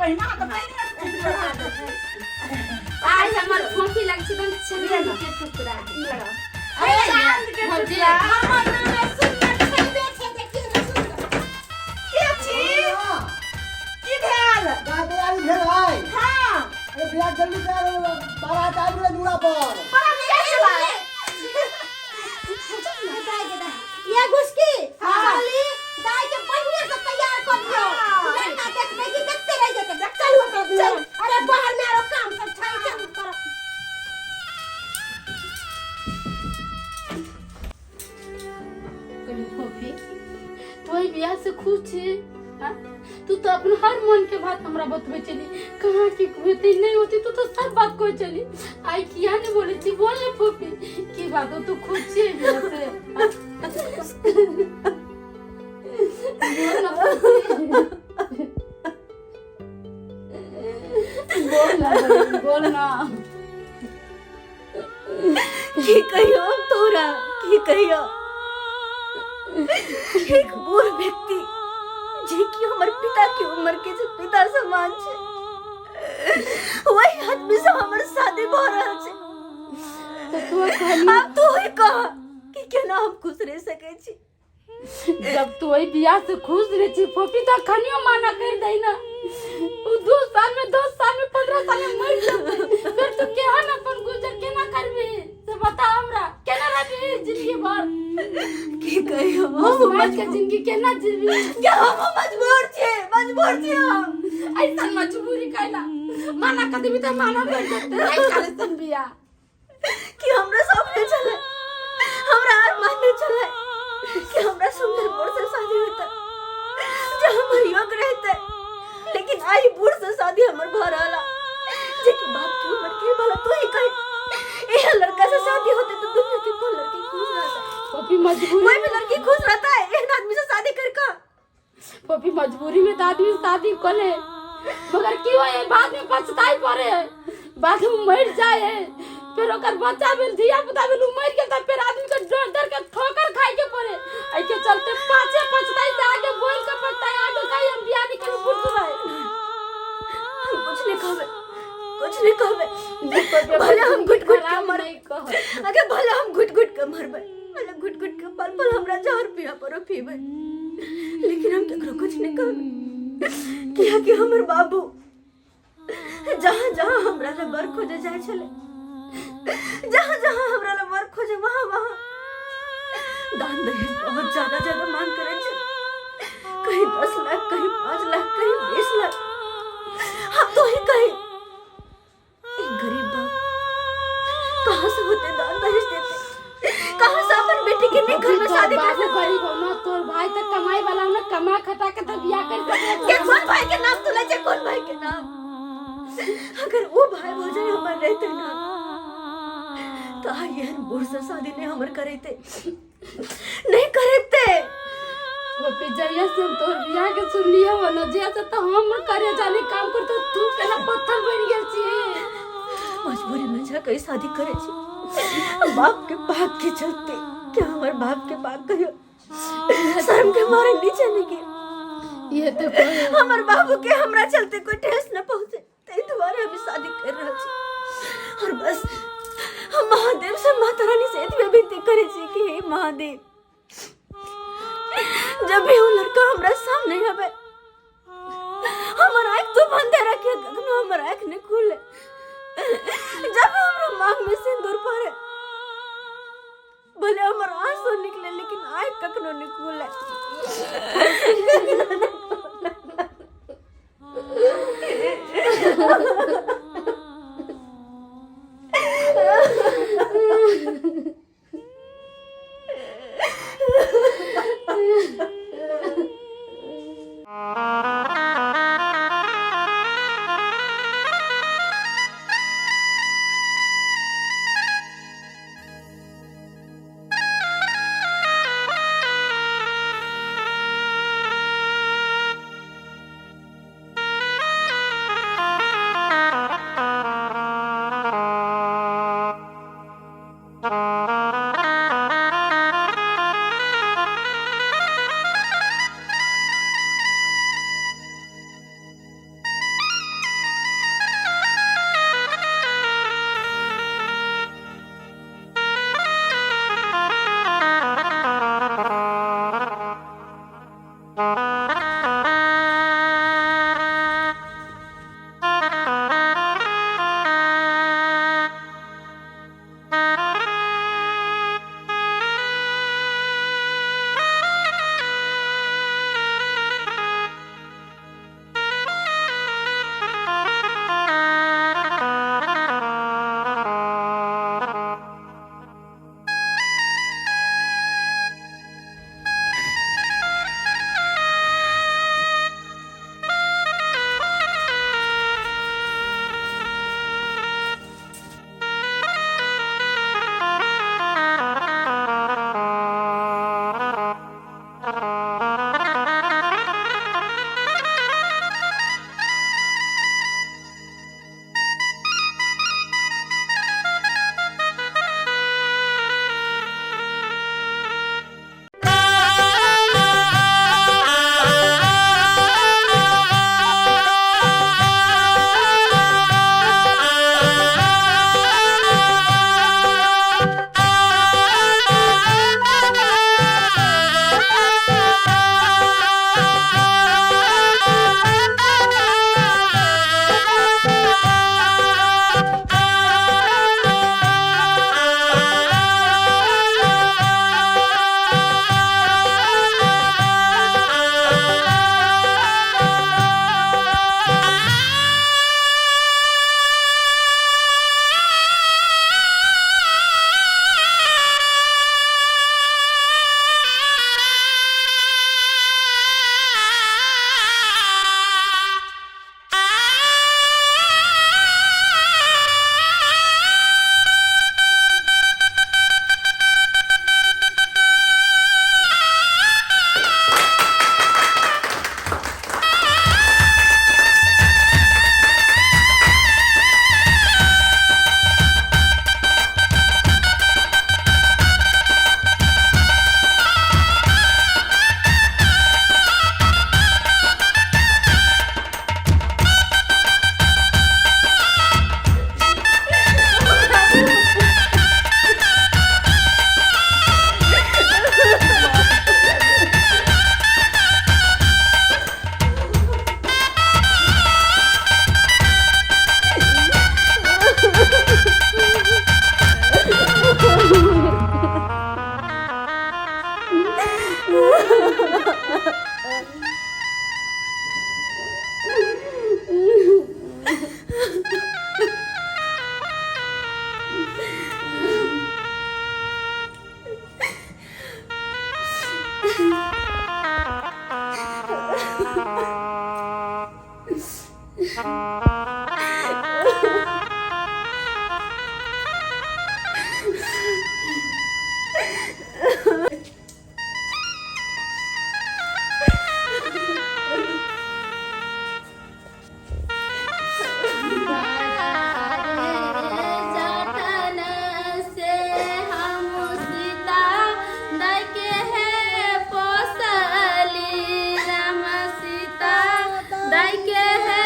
बहिना त आज हमर फोफी लग छी तन छलिए के टुकड़ा लगा अरे चांद के टुकड़ा हमर नाम सुंदर छबे छे देखिए ना सुंदर के छी की भेल बात यार भेल भाई हां अरे बियाह जल्दी कर बारात आबि रे दूरा पर बड़ा बियाह चला ये घुसकी हाँ। साली दाई के पहिने से तैयार कर दियो लड़का देख देखी देखते रह जाते देख चलो चल अरे बाहर में आरो काम सब छाई चल कर कली फोफी तोई बियाह से खुश छे हां तू तो अपन हर मन के बात हमरा बतबै चली कहां की होते नहीं होती तू तो सब बात कोई चली आई किया नहीं बोले छी बोल ले फोफी की बात हो तू खुश छे बियाह से बोल ना बोल ना की कहियो तोरा की कहियो एक बूढ़ व्यक्ति जे कि हमर पिता के उम्र के जे पिता समान छे वही आदमी से हमर शादी भ रहल छे तो तू कहली अब तू ही कह कि केना हम खुश रह सकै छी जब तू वही बियाह से खुश रहे छी फोफी तो खनियो माना कर दई ना उ 2 साल में 10 साल में 15 साल में मर जाबे फिर तू केहन अपन गुजर केना करबी से बता हमरा केना रहबी जिंदगी भर की कहियो समाज के जिंदगी केना जीबी क्या हम मजबूर छे हम ऐसा मजबूरी कैला माना कदी भी तो माना कर सकते नहीं करे सन बियाह कि हमरा सपने चले हमरा अरमान में चले कि हमरा सुंदर बूढ़ से शादी होता जो हमर योग रहते लेकिन आई बूढ़ से शादी हमर भ रहला जे कि बाप की उम्र के भला तू ही कह ए लड़का से शादी होते तो दुनिया की कोई लड़की खुश रहता फोफी मजबूरी कोई भी लड़की खुश रहता है एक आदमी से शादी करके फोफी मजबूरी में तो आदमी शादी कर ले मगर की होए बाद में पछताई पड़े बाद में मर जाए फिर ओकर बच्चा भेल धिया पुता भेल मर के तब फिर आदमी के डर डर के ठोकर खाए के पड़े आई के चलते पाछे पछताई से आगे बोल के पछताई आगे कहीं हम बियाह नहीं कर बुझ रहे कुछ नहीं कहबे भले हम घुट घुट के मर नहीं कह अगर भले हम घुट घुट के मरबे भले घुट घुट के पल पल हमरा जहर पिया परो पीबे लेकिन हम केकरो कुछ नहीं कहबे किया कि हमर बाबू जहां जहां हमरा ले बर खोजे जाय छले जहां जहां हमरा ले बर खोजे वहां वहां दान दहेज बहुत ज्यादा मांग करे छे कहीं 10 लाख कहीं 5 लाख कहीं 20 लाख हम तो ही कहीं एक गरीब बाप कहां से होते दान दहेज देते कहां से अपन बेटी के नहीं घर में शादी कर बाबू गरीब हो ना तोर भाई तक कमाई वाला ना कमा खटा के तो बियाह कर सके के कौन भाई के नाम तू ले जे कौन भाई के नाम अगर वो भाई हो जाए हमर रहते ना तो ये बूढ़ से शादी नहीं हमर करते नहीं करते वो पिजरिया से तोर बियाह के सुन लिया हो ना जे से तो हम करे जाने काम कर तो तू केना पत्थर बन गेल छी मजबूरी में जा कहीं शादी करे छी बाप के पाप के चलते क्या हमारे बाप के पाप कहियो शर्म के मारे नीचे नहीं गिर ये तो कोई हमारे बाबू के हमरा चलते कोई ठेस न पहुंचे ते दोबारा हम शादी कर रहल छी और बस हम महादेव से माता रानी से इतने विनती करे छी कि हे महादेव जब भी वो लड़का हमरा सामने आवे हमर आँख तो बंदे रखे कखनो हमर आँख नहीं खुले जब हमरा मांग में सिंदूर पड़े भले हमर आंसू निकले लेकिन आँख कखनो नहीं खुले जतन से हम सीता दाई के है पोसली राम सीता दाई के है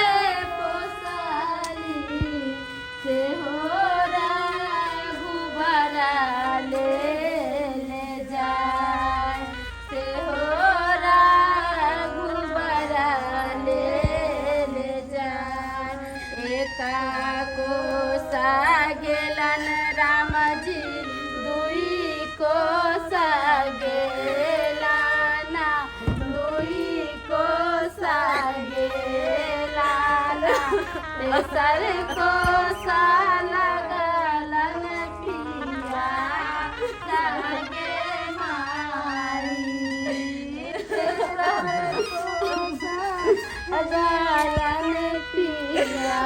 पोसली से हो रघुबरा ले जाए से हो रघुबरा ले जाए एका को सागेलन राम जी दुई को सागेलाना दुई को सागेलाना तेसर को सालगलन पिया सागे माई तेसर को सालगलन पिया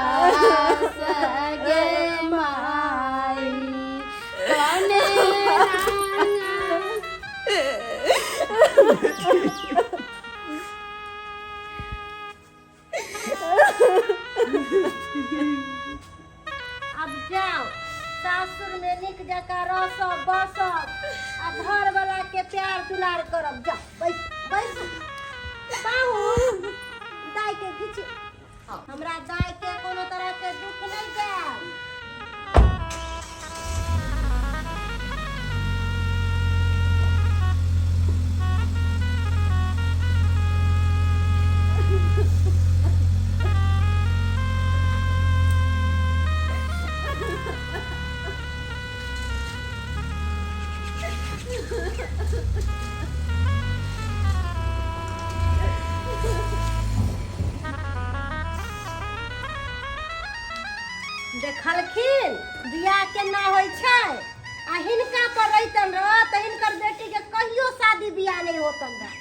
सगे माई कौने अब जाओ सासुर में निक जका रसब बसब आ घर वाला के प्यार दुलार करब। जाओ बैस बैस बाहु दाई के खींच हमरा दाई के कोनो तरह के दुख नहीं जाए। देखलखिन बियाह के ना होई छै आ हिनका पर रहितन रह त हिनकर बेटी के कहियो शादी बियाह नहीं होतन रह।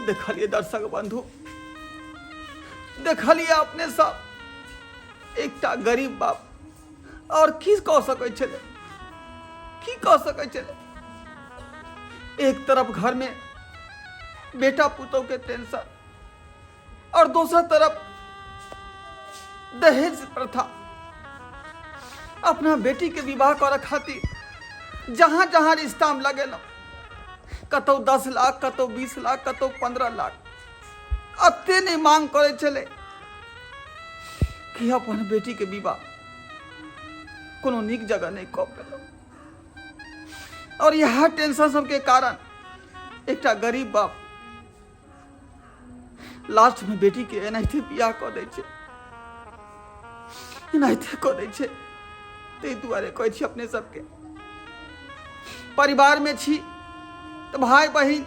देखलिए दर्शक बंधु, देखलिए अपने सब एकटा गरीब बाप और की कह सकै छले, की कह सकै छले। एक तरफ घर में बेटा पुतोह के टेंशन और दूसरा तरफ दहेज प्रथा। अपना बेटी के विवाह करे खातिर जहां जहां रिश्ता में लगेल, कतौ 10 लाख, कतौ 20 लाख, कतौ 15 लाख, अते नहीं मांग करे चले कि अपन बेटी के विवाह कोनो नीक जगह नहीं कऽ पेलो। और यह टेंशन सबके कारण एकटा गरीब बाप लास्ट में बेटी के एनाहिते बियाह कऽ दै छै, एनाहिते कऽ दै छै। ताहि दुआरे कहै छी अपने सबके, परिवार में छी तो भाई बहन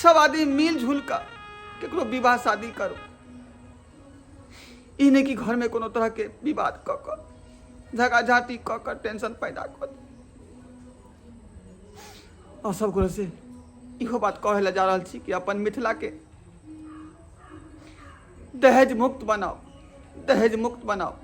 सब आदमी मिलजुल कर केकरो विवाह शादी करो। ई नहीं कि घर में कोनो तरह के विवाद कऽ कर झगड़ाझाटी कऽ कर टेंशन पैदा कर। और सब गोरे से इहो बात कहे ला जा रहल छी कि अपन मिथिला के दहेज मुक्त बनाओ, दहेज मुक्त बनाओ।